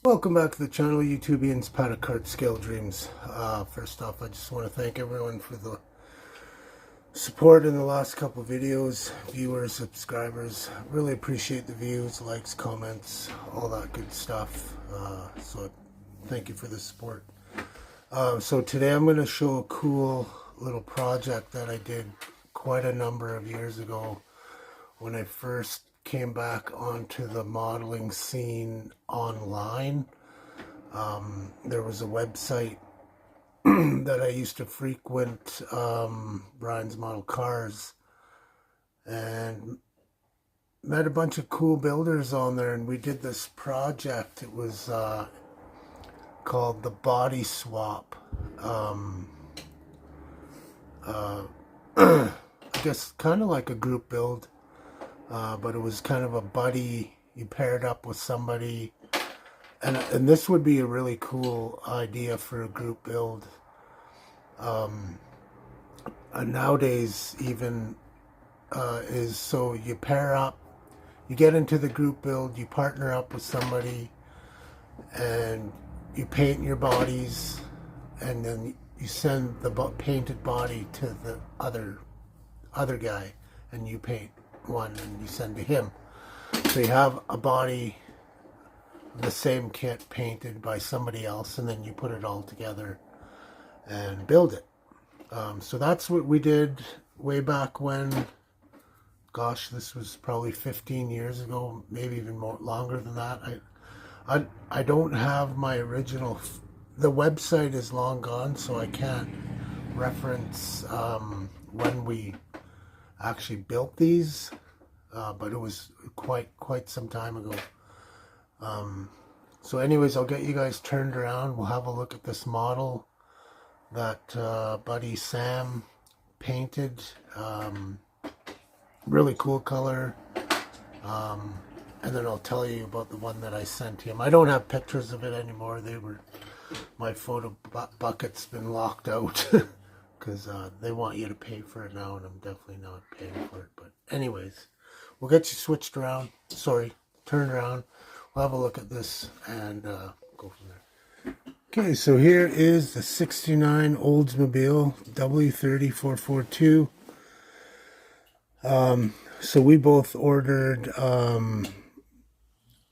Welcome back to the channel, YouTubians, Paddock Kart Scale Dreams. First off, I just want to thank everyone for the support in the last couple videos, viewers, subscribers. Really appreciate the views, likes, comments, all that good stuff. So thank you for the support. So today I'm going to show a cool little project that I did quite a number of years ago when I first came back onto the modeling scene online. There was a website that I used to frequent, Brian's Model Cars, and met a bunch of cool builders on there, and we did this project. It was called the Body Swap. I guess kind of like a group build, but it was kind of a buddy. You paired up with somebody. And this would be a really cool idea for a group build. Nowadays, even is so you pair up, you get into the group build, you partner up with somebody, and you paint your bodies, and then you send the painted body to the other guy, and you paint one and you send to him. So you have a body, the same kit painted by somebody else, and then you put it all together and build it. So that's what we did way back when. Gosh, this was probably 15 years ago, maybe even more longer than that. I don't have my original. The website is long gone, so I can't reference when we actually built these, but it was quite some time ago. So anyways, I'll get you guys turned around. We'll have a look at this model that buddy Sam painted. Really cool color. And then I'll tell you about the one that I sent him. I don't have pictures of it anymore. My photo bucket's been locked out because they want you to pay for it now, and I'm definitely not paying for it. But anyways, we'll get you switched around. Sorry, turned around. We'll have a look at this and go from there. Okay, so here is the 69 Oldsmobile W-30 442. So we both ordered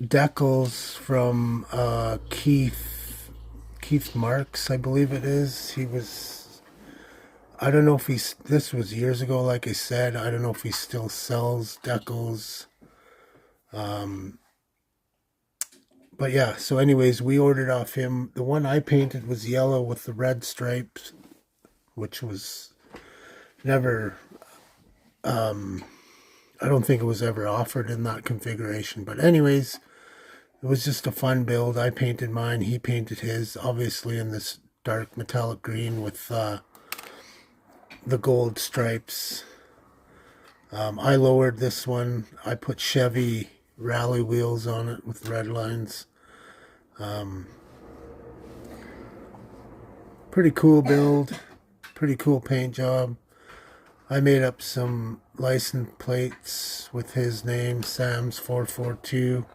decals from Keith Marks, I believe it is. I don't know if this was years ago, like I said. I don't know if he still sells decals. But yeah, so anyways, we ordered off him. The one I painted was yellow with the red stripes, which was never, I don't think it was ever offered in that configuration. But anyways, it was just a fun build. I painted mine, he painted his, obviously in this dark metallic green with the gold stripes. I lowered this one. I put Chevy rally wheels on it with red lines. Pretty cool build, pretty cool paint job. I made up some license plates with his name, Sam's 442.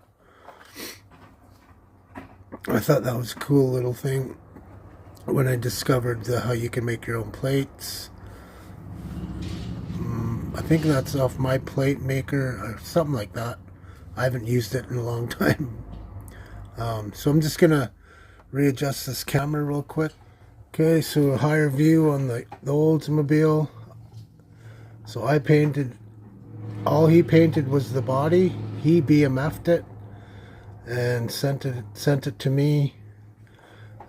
I thought that was a cool little thing when I discovered how you can make your own plates. I think that's off My Plate Maker or something like that. I haven't used it in a long time. So I'm just gonna readjust this camera real quick. Okay, so a higher view on the Oldsmobile. So I painted, all he painted was the body. He BMF'd it and sent it to me.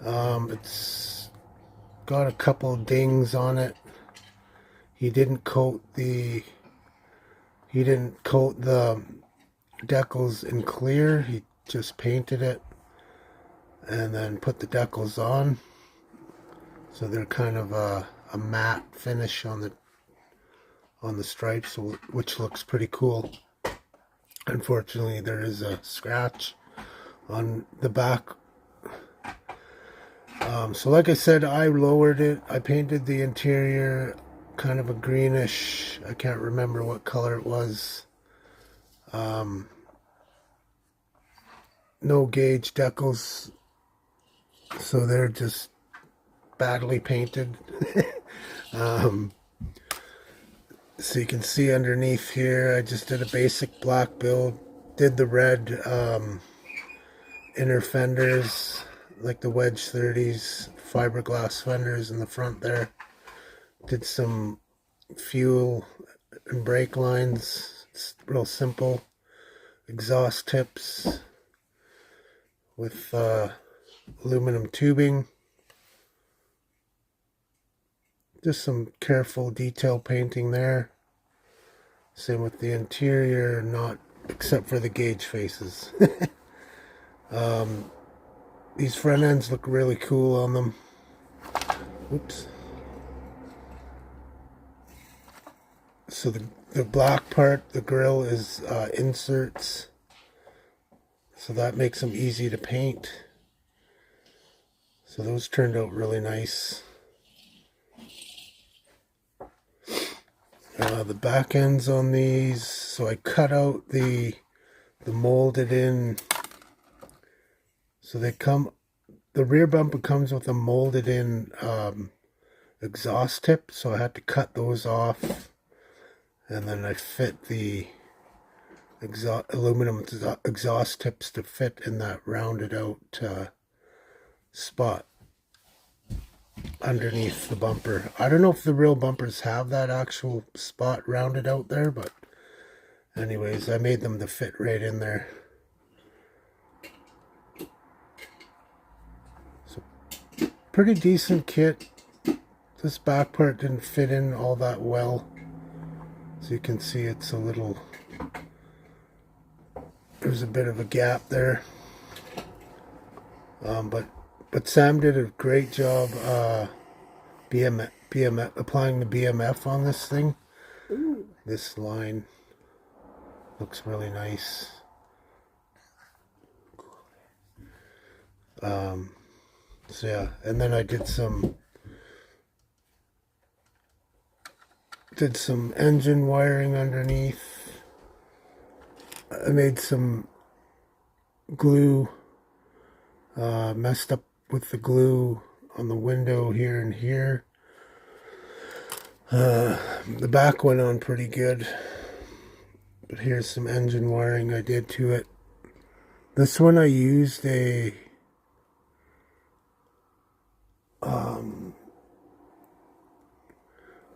It's got a couple dings on it. He didn't coat the decals in clear. He just painted it and then put the decals on, so they're kind of a matte finish on the stripes, which looks pretty cool. Unfortunately, there is a scratch on the back. So like I said, I lowered it. I painted the interior kind of a greenish, I can't remember what color it was. no gauge decals, so they're just badly painted. So you can see underneath here, I just did a basic black build. Did the red inner fenders, like the W-30s, fiberglass fenders in the front there. Did some fuel and brake lines. It's real simple. Exhaust tips with aluminum tubing. Just some careful detail painting there. Same with the interior, not except for the gauge faces. These front ends look really cool on them. Oops. So the black part, the grill, is inserts. So that makes them easy to paint. So those turned out really nice. The back ends on these, so I cut out the molded in. So they come, the rear bumper comes with a molded in exhaust tip, so I had to cut those off, and then I fit the aluminum exhaust tips to fit in that rounded out spot underneath the bumper. I don't know if the real bumpers have that actual spot rounded out there, but anyways, I made them to fit right in there. So pretty decent kit. This back part didn't fit in all that well, so you can see it's a little, there's a bit of a gap there, but Sam did a great job applying the BMF on this thing. Ooh. This line looks really nice. So yeah, and then I did some engine wiring underneath. I made some glue, messed up with the glue on the window here and here. The back went on pretty good, but here's some engine wiring I did to it. This one I used a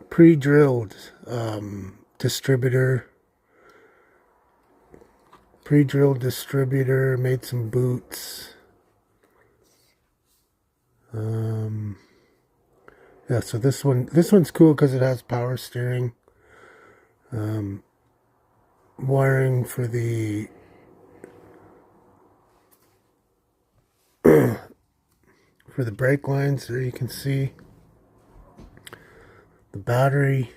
pre-drilled distributor. Made some boots. Yeah, so this one's cool because it has power steering. Wiring for the for the brake lines, there you can see the battery.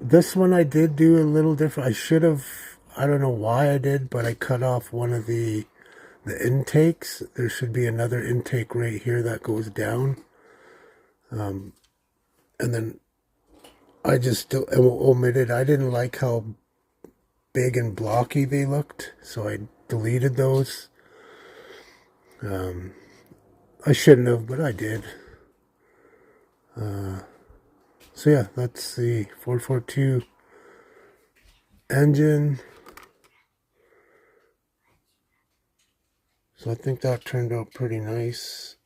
This one I did do a little different. I should have, I don't know why I did, but I cut off one of the intakes. There should be another intake right here that goes down. And then I just omitted, I didn't like how big and blocky they looked, so I deleted those. I shouldn't have, but I did. So yeah, that's the 442 engine. So I think that turned out pretty nice.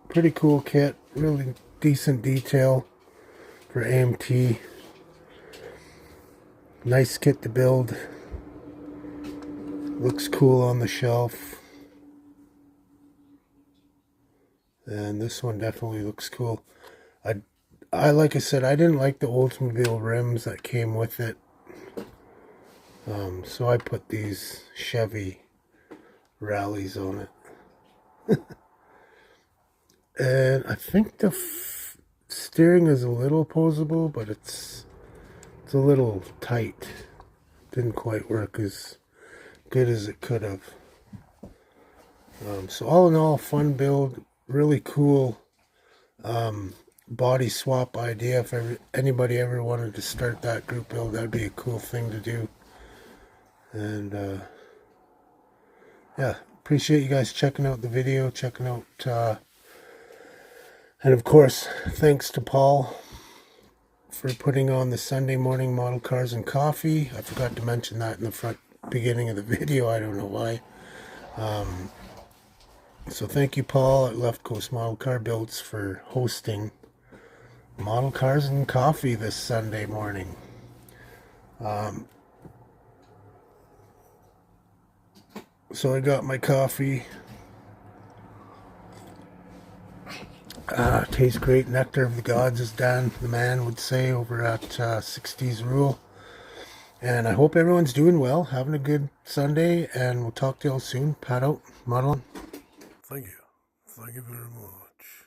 Pretty cool kit, really decent detail for AMT. Nice kit to build. Looks cool on the shelf. And this one definitely looks cool. I like I said, I didn't like the Oldsmobile rims that came with it. So I put these Chevy rallies on it. And I think the steering is a little opposable, but it's a little tight. Didn't quite work as good as it could have. So all in all, fun build, really cool. body swap idea. If anybody ever wanted to start that group build, that'd be a cool thing to do. And yeah, appreciate you guys checking out the video, checking out, and of course, thanks to Paul for putting on the Sunday morning model cars and coffee. I forgot to mention that in the beginning of the video. I don't know why. So thank you, Paul, at Left Coast Model Car Builds for hosting model cars and coffee this Sunday morning. So I got my coffee. Tastes great. Nectar of the gods, as Dan the man would say over at 60s Rule. And I hope everyone's doing well, having a good Sunday, and we'll talk to you all soon. Pat out, model on. Thank you. Thank you very much.